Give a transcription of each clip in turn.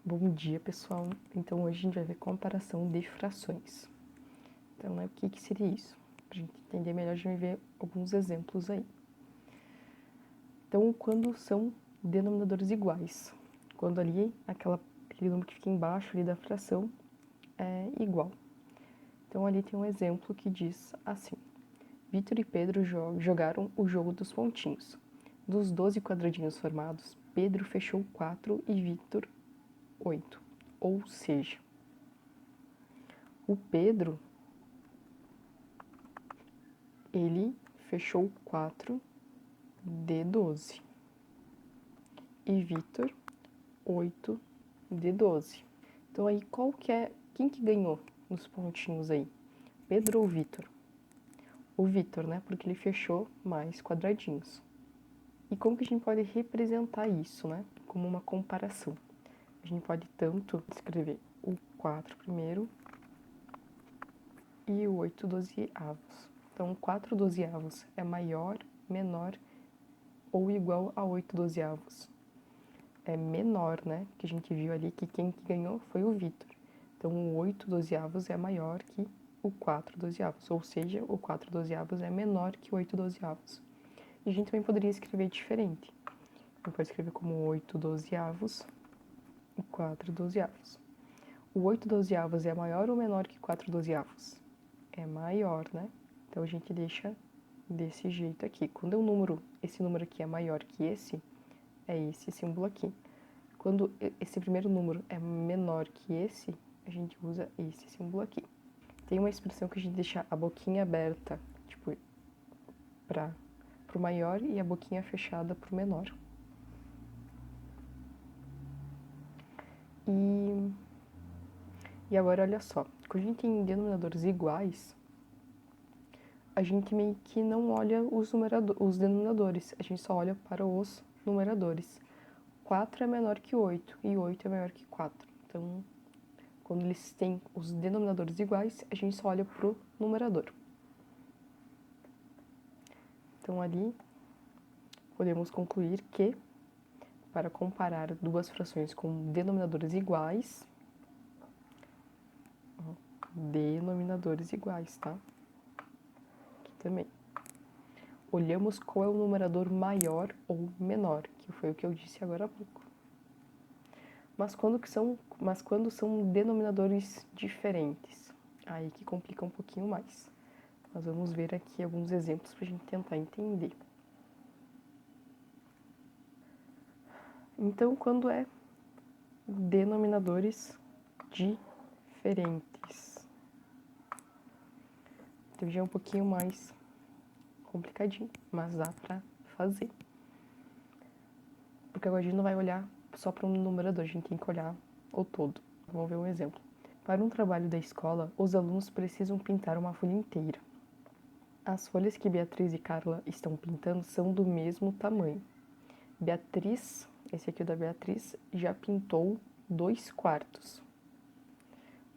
Bom dia, pessoal. Então, hoje a gente vai ver comparação de frações. Então, o que seria isso? Para a gente entender melhor, a gente vai ver alguns exemplos aí. Então, quando são denominadores iguais, quando ali aquele número que fica embaixo ali da fração é igual. Então, ali tem um exemplo que diz assim: Vitor e Pedro jogaram o jogo dos pontinhos. Dos 12 quadradinhos formados, Pedro fechou 4 e Vitor 8. Ou seja, o Pedro, ele fechou 4 de 12 e Vitor 8 de 12. Então aí quem que ganhou nos pontinhos aí? Pedro ou Vitor? O Vitor, né? Porque ele fechou mais quadradinhos. E como que a gente pode representar isso, né? Como uma comparação. A gente pode tanto escrever o 4 primeiro e o 8 dozeavos. Então, 4 dozeavos é maior, menor ou igual a 8 dozeavos. É menor, né? Que a gente viu ali que quem que ganhou foi o Vitor. Então, o 8 dozeavos é maior que o 4 dozeavos. Ou seja, o 4 dozeavos é menor que o 8 dozeavos. E a gente também poderia escrever diferente. A gente pode escrever como 8 dozeavos e 4 dozeavos. O 8 dozeavos é maior ou menor que 4 dozeavos? É maior, né? Então, a gente deixa desse jeito aqui. Quando esse número aqui é maior que esse, é esse símbolo aqui. Quando esse primeiro número é menor que esse, a gente usa esse símbolo aqui. Tem uma expressão que a gente deixa a boquinha aberta, tipo, pro maior e a boquinha fechada pro menor. E agora, olha só. Quando a gente tem denominadores iguais, a gente meio que não olha os denominadores, a gente só olha para os numeradores. 4 é menor que 8 e 8 é maior que 4. Então, quando eles têm os denominadores iguais, a gente só olha pro numerador. Então, ali, podemos concluir que, para comparar duas frações com denominadores iguais, tá? Aqui também. Olhamos qual é o numerador maior ou menor, que foi o que eu disse agora há pouco. Mas quando são denominadores diferentes, aí que complica um pouquinho mais. Nós vamos ver aqui alguns exemplos para a gente tentar entender. Então, quando é denominadores diferentes, então já é um pouquinho mais complicadinho, mas dá para fazer. Porque agora a gente não vai olhar só para um numerador, a gente tem que olhar o todo. Vamos ver um exemplo. Para um trabalho da escola, os alunos precisam pintar uma folha inteira. As folhas que Beatriz e Carla estão pintando são do mesmo tamanho. Beatriz, esse aqui é o da Beatriz, já pintou 2/4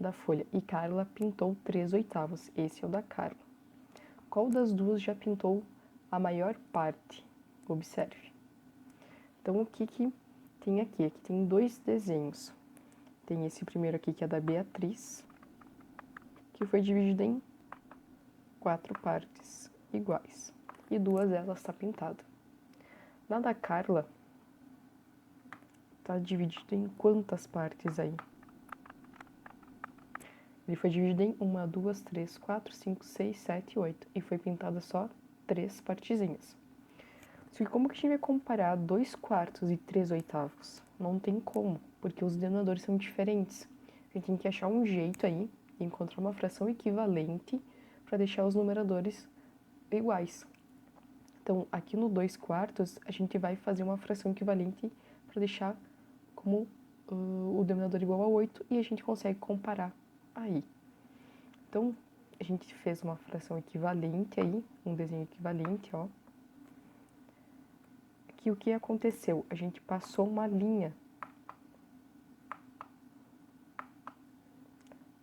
da folha e Carla pintou 3/8. Esse é o da Carla. Qual das duas já pintou a maior parte? Observe. Então, o que tem aqui? Aqui tem dois desenhos. Tem esse primeiro aqui que é da Beatriz, que foi dividido em 4 partes iguais. E duas delas está pintada. Na da Carla, está dividido em quantas partes aí? Ele foi dividido em 1, 2, 3, 4, 5, 6, 7, 8. E foi pintada só 3 partezinhas. Só que como que a gente vai comparar 2/4 e 3/8? Não tem como, porque os denominadores são diferentes. A gente tem que achar um jeito aí de encontrar uma fração equivalente para deixar os numeradores iguais. Então, aqui no 2/4, a gente vai fazer uma fração equivalente para deixar como o denominador igual a 8 e a gente consegue comparar aí. Então, a gente fez uma fração equivalente aí, um desenho equivalente, ó. Aqui o que aconteceu? A gente passou uma linha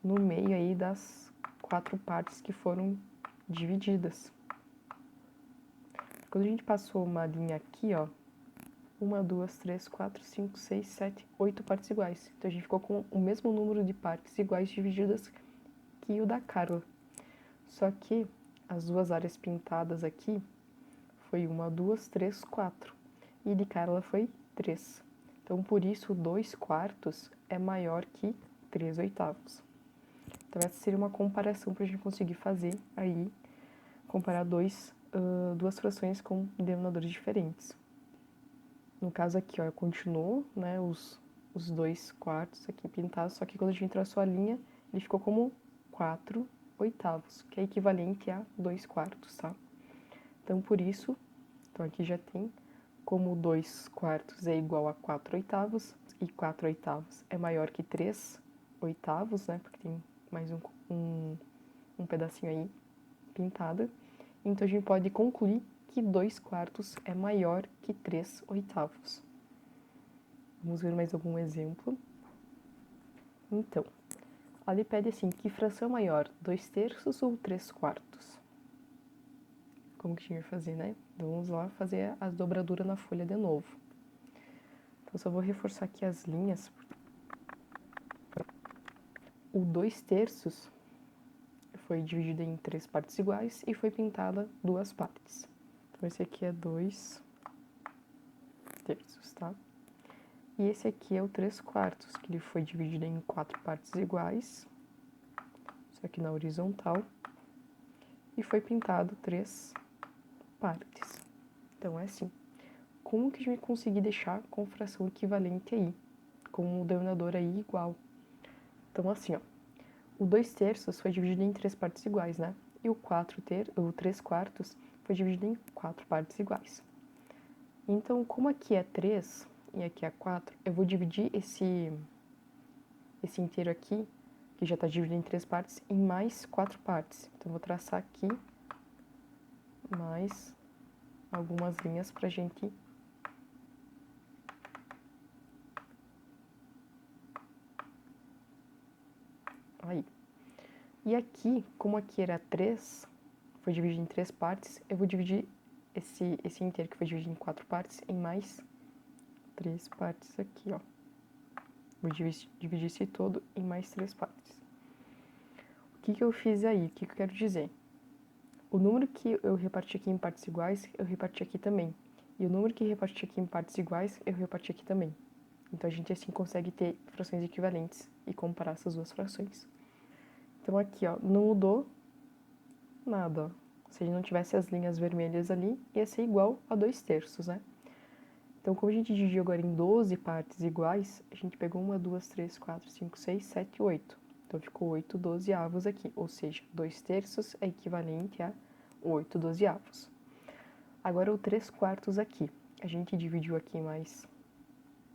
no meio aí das 4 partes que foram divididas. Quando a gente passou uma linha aqui, ó, 1, 2, 3, 4, 5, 6, 7, 8 partes iguais. Então, a gente ficou com o mesmo número de partes iguais divididas que o da Carla. Só que as duas áreas pintadas aqui foi 1, 2, 3, 4. E de Carla foi 3. Então, por isso, 2/4 é maior que 3/8. Então, essa seria uma comparação para a gente conseguir fazer aí, comparar duas frações com denominadores diferentes. No caso aqui, ó, eu continuo, né, os 2/4 aqui pintados, só que quando a gente traçou a linha, ele ficou como 4/8, que é equivalente a 2/4, tá? Então, por isso, então aqui já tem como 2/4 é igual a 4/8, e 4/8 é maior que 3/8, né, porque tem mais um pedacinho aí pintado. Então, a gente pode concluir que 2/4 é maior que 3/8. Vamos ver mais algum exemplo. Então, ali pede assim, que fração é maior, 2/3 ou 3/4? Como que a gente vai fazer, né? Vamos lá fazer as dobraduras na folha de novo. Então, só vou reforçar aqui as linhas. O 2/3 foi dividido em 3 partes iguais e foi pintada 2 partes. Então, esse aqui é 2/3, tá? E esse aqui é o 3/4, que ele foi dividido em 4 partes iguais, só que na horizontal, e foi pintado 3 partes. Então, é assim. Como que a gente vai conseguir deixar com fração equivalente aí, com o denominador aí igual? Então, assim, ó, o 2/3 foi dividido em 3 partes iguais, né? E o 3/4 foi dividido em 4 partes iguais. Então, como aqui é 3 e aqui é 4, eu vou dividir esse inteiro aqui, que já está dividido em 3 partes, em mais 4 partes. Então, vou traçar aqui mais algumas linhas pra gente aí. E aqui, como aqui era 3, foi dividido em 3 partes, eu vou dividir esse inteiro que foi dividido em 4 partes em mais 3 partes aqui, ó. Vou dividir esse todo em mais 3 partes. O que eu fiz aí? O que eu quero dizer? O número que eu reparti aqui em partes iguais, eu reparti aqui também. E o número que reparti aqui em partes iguais, eu reparti aqui também. Então, a gente assim consegue ter frações equivalentes e comparar essas duas frações. Então, aqui, ó, não mudou nada, ó. Se a gente não tivesse as linhas vermelhas ali, ia ser igual a 2/3, né? Então, como a gente dividiu agora em 12 partes iguais, a gente pegou 1, 2, 3, 4, 5, 6, 7, 8. Então, ficou 8/12 aqui, ou seja, 2/3 é equivalente a 8/12. Agora, o 3/4 aqui. A gente dividiu aqui em mais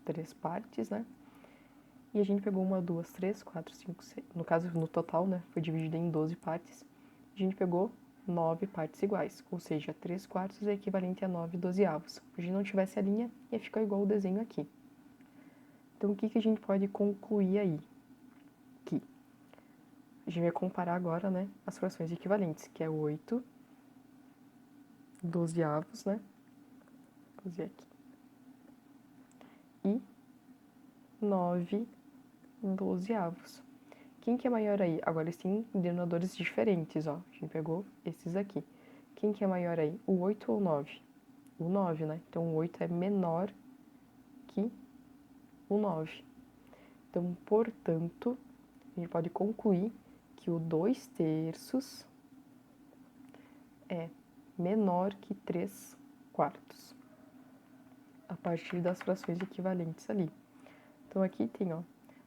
3 partes, né? E a gente pegou 1, 2, 3, 4, 5, 6. No caso, no total, né? Foi dividido em 12 partes. A gente pegou 9 partes iguais, ou seja, 3/4 é equivalente a 9/12. Se a gente não tivesse a linha, ia ficar igual o desenho aqui. Então, o que a gente pode concluir aí? Que a gente vai comparar agora, né, as frações equivalentes, que é 8/12, né? Vou fazer aqui. E 9/12. Quem que é maior aí? Agora eles têm denominadores diferentes, ó. A gente pegou esses aqui. Quem que é maior aí? O 8 ou o 9? O 9, né? Então, o 8 é menor que o 9. Então, portanto, a gente pode concluir que o 2/3 é menor que 3/4, a partir das frações equivalentes ali. Então, aqui tem, ó,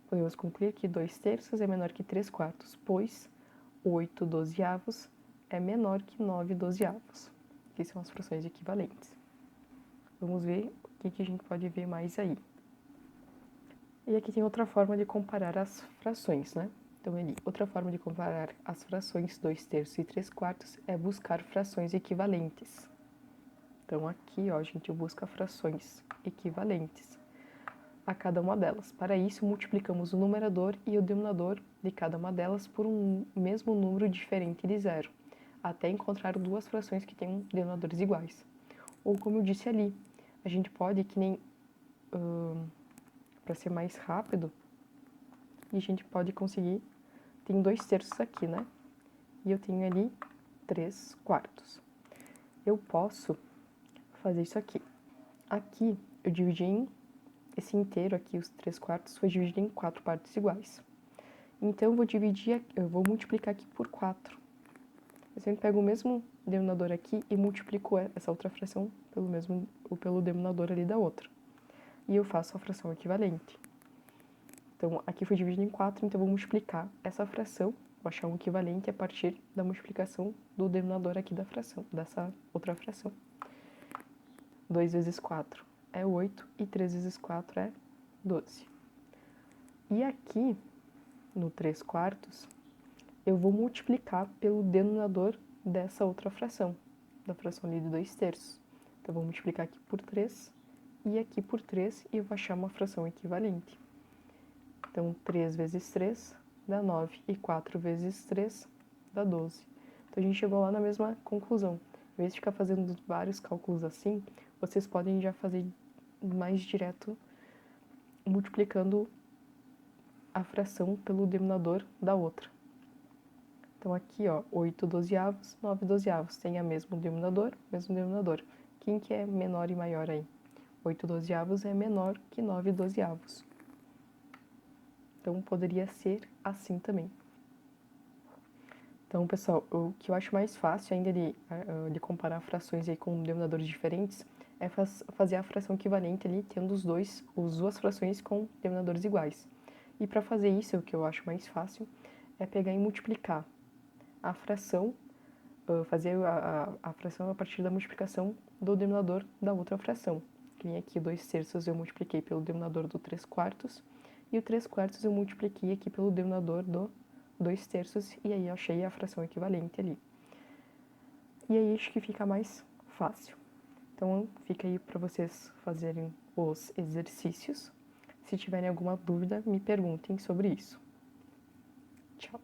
podemos concluir que 2/3 é menor que 3/4, pois 8/12 é menor que 9/12, que são as frações equivalentes. Vamos ver o que a gente pode ver mais aí. E aqui tem outra forma de comparar as frações, né? Então, outra forma de comparar as frações 2/3 e 3/4 é buscar frações equivalentes. Então, aqui, ó, a gente busca frações equivalentes a cada uma delas. Para isso, multiplicamos o numerador e o denominador de cada uma delas por um mesmo número diferente de zero, até encontrar duas frações que tenham denominadores iguais. Ou, como eu disse ali, a gente pode, que nem, para ser mais rápido, e a gente pode conseguir, tem 2/3 aqui, né? E eu tenho ali 3/4. Eu posso fazer isso aqui. Aqui, eu dividi em, esse inteiro aqui, os 3/4, foi dividido em 4 partes iguais. Então, eu vou multiplicar aqui por 4. Eu sempre pego o mesmo denominador aqui e multiplico essa outra fração pelo denominador ali da outra. E eu faço a fração equivalente. Então, aqui foi dividido em 4, então eu vou multiplicar essa fração, vou achar um equivalente a partir da multiplicação do denominador aqui da fração, dessa outra fração. 2 vezes 4 é 8 e 3 vezes 4 é 12. E aqui, no 3/4, eu vou multiplicar pelo denominador dessa outra fração, da fração ali de 2/3. Então, eu vou multiplicar aqui por 3 e aqui por 3 e eu vou achar uma fração equivalente. Então, 3 vezes 3 dá 9 e 4 vezes 3 dá 12. Então, a gente chegou lá na mesma conclusão. Em vez de ficar fazendo vários cálculos assim, vocês podem já fazer mais direto, multiplicando a fração pelo denominador da outra. Então, aqui, ó, 8/12, 9/12. Tem o mesmo denominador. Quem que é menor e maior aí? 8/12 é menor que 9/12. Então, poderia ser assim também. Então, pessoal, o que eu acho mais fácil ainda de comparar frações aí com denominadores diferentes é fazer a fração equivalente ali, tendo as duas frações com denominadores iguais. E para fazer isso, o que eu acho mais fácil é pegar e multiplicar a fração, fazer a fração a partir da multiplicação do denominador da outra fração. Que nem aqui 2/3 eu multipliquei pelo denominador do 3/4, e o 3/4 eu multipliquei aqui pelo denominador do 2/3, e aí eu achei a fração equivalente ali. E aí acho que fica mais fácil. Então fica aí para vocês fazerem os exercícios. Se tiverem alguma dúvida, me perguntem sobre isso. Tchau!